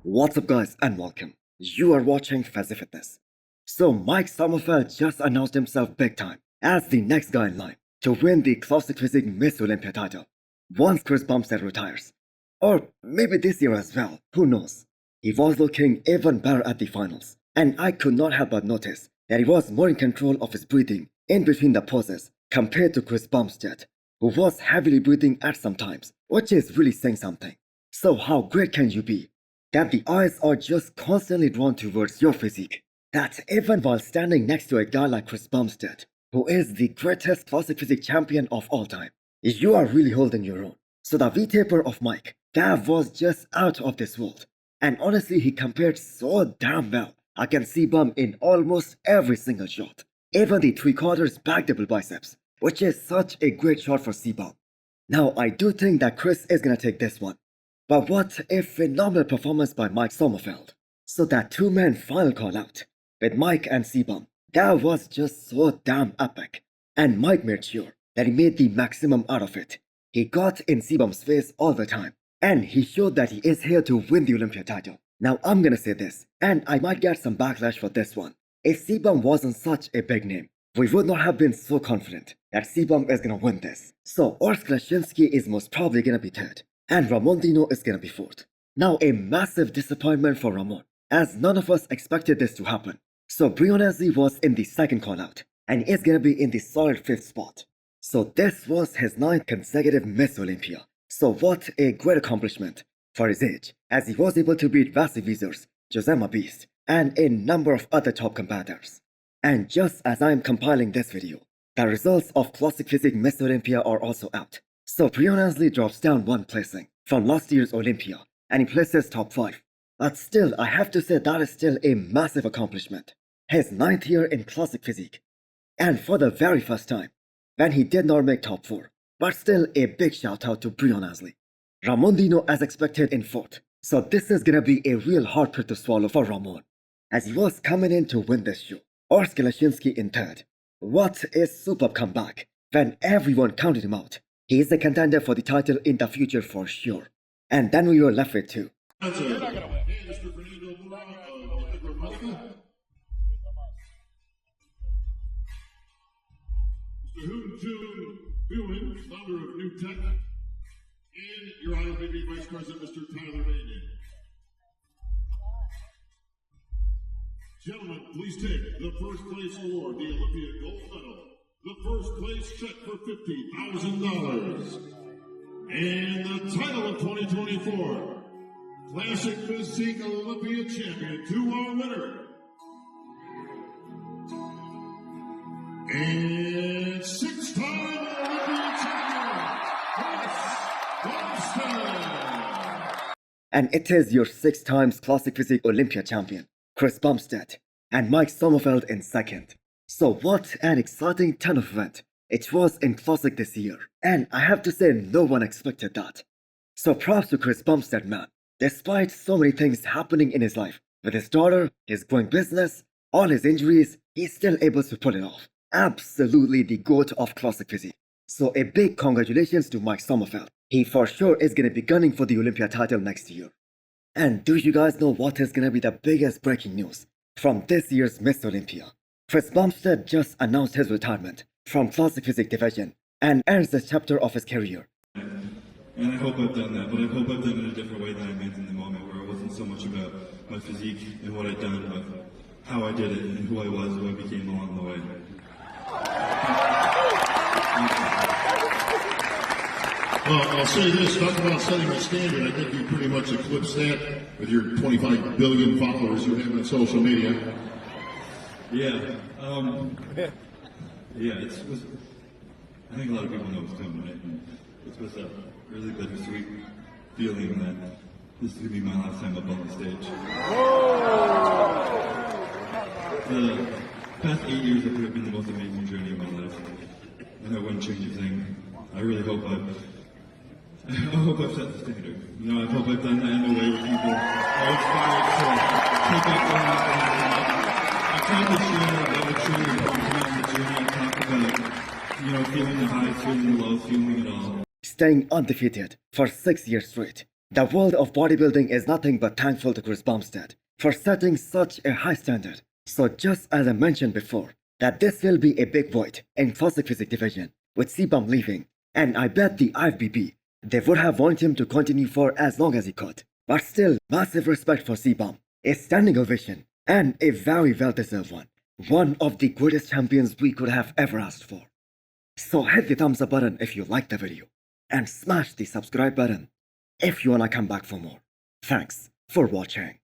What's up guys and welcome. You are watching Fazi Fitness. So Mike Sommerfeld just announced himself big time as the next guy in line to win the Classic Physique Mr Olympia title once Chris Bumstead retires. Or maybe this year as well, who knows. He was looking even better at the finals and I could not help but notice that he was more in control of his breathing in between the poses compared to Chris Bumstead, who was heavily breathing at some times, which is really saying something. So how great can you be that the eyes are just constantly drawn towards your physique? That even while standing next to a guy like Chris Bumstead, who is the greatest classic physique champion of all time, you are really holding your own. So the V-taper of Mike, that was just out of this world. And honestly, he compared so damn well against cbum in almost every single shot. Even the 3/4 back double biceps, which is such a great shot for cbum. Now I do think that Chris is gonna take this one. But what a phenomenal performance by Mike Sommerfeld. So that two-man final call out with Mike and cbum, that was just so damn epic. And Mike made sure that he made the maximum out of it. He got in cbum's face all the time. And he showed that he is here to win the Olympia title. Now I'm gonna say this, and I might get some backlash for this one. If cbum wasn't such a big name, we would not have been so confident that cbum is gonna win this. So Klasinski is most probably gonna be third, and Ramon Dino is gonna be fourth. Now a massive disappointment for Ramon, as none of us expected this to happen. So Brionazzi was in the second call out, and is gonna be in the solid 5th spot. So this was his 9th consecutive Miss Olympia. So what a great accomplishment for his age, as he was able to beat Fazi, Josema Beast, and a number of other top competitors. And just as I am compiling this video, the results of Classic Physique Miss Olympia are also out. So Brionazzi drops down 1 placing from last year's Olympia, and he places top 5. But still, I have to say that is still a massive accomplishment. His 9th year in Classic Physique. And for the very first time, when he did not make top 4. But still a big shout out to Brionazzi. Ramon Dino as expected in 4th. So this is gonna be a real hard pill to swallow for Ramon, as he was coming in to win this show. Klasinski in 3rd. What a superb comeback when everyone counted him out. He is a contender for the title in the future for sure. And then we were left with 2. Bueller, founder of New Tech, and your honorary Vice President, Mr. Tyler Manning. Gentlemen, please take the first place award, the Olympia gold medal, the first place check for $50,000, and the title of 2024, Classic Physique Olympia champion, to our winner. And 6-time Olympia champion, Chris Bumstead. And it is your 6 times Classic Physique Olympia champion, Chris Bumstead, and Mike Sommerfeld in 2nd. So what an exciting turn of event it was in Classic this year. And I have to say no one expected that. So props to Chris Bumstead, man. Despite so many things happening in his life, with his daughter, his growing business, all his injuries, he's still able to pull it off. Absolutely the GOAT of Classic Physique. So a big congratulations to Mike Sommerfeld. He for sure is gonna be gunning for the Olympia title next year. And do you guys know what is gonna be the biggest breaking news from this year's Miss Olympia? Chris Bumstead just announced his retirement from Classic Physique division and ends this chapter of his career. And I hope I've done that, but I hope I've done it in a different way than I meant in the moment, where it wasn't so much about my physique and what I'd done, but how I did it and who I was, who I became along the way. Well, I'll say this, talk about setting the standard. I think you pretty much eclipsed that with your 25 billion followers you have on social media. Yeah, I think a lot of people know what's coming, right? And it was a really bittersweet feeling that this is going to be my last time up on the stage. The past 8 years have been the most amazing journey of my life, and I wouldn't change a thing. I really hope I've set the standard. You know, I hope I've done that in a way where people are inspired to take up on that. I tried to share what it truly is on the journey and talk about, feeling the highs, feeling the lows, feeling it all. Staying undefeated for 6 years straight, The world of bodybuilding is nothing but thankful to Chris Bumstead for setting such a high standard. So just as I mentioned before, that this will be a big void in Classic Physique division with cbum leaving, and I bet the IFBB, they would have wanted him to continue for as long as he could. But still, massive respect for cbum, a standing ovation, and a very well-deserved one. One of the greatest champions we could have ever asked for. So hit the thumbs up button if you liked the video, and smash the subscribe button if you wanna come back for more. Thanks for watching.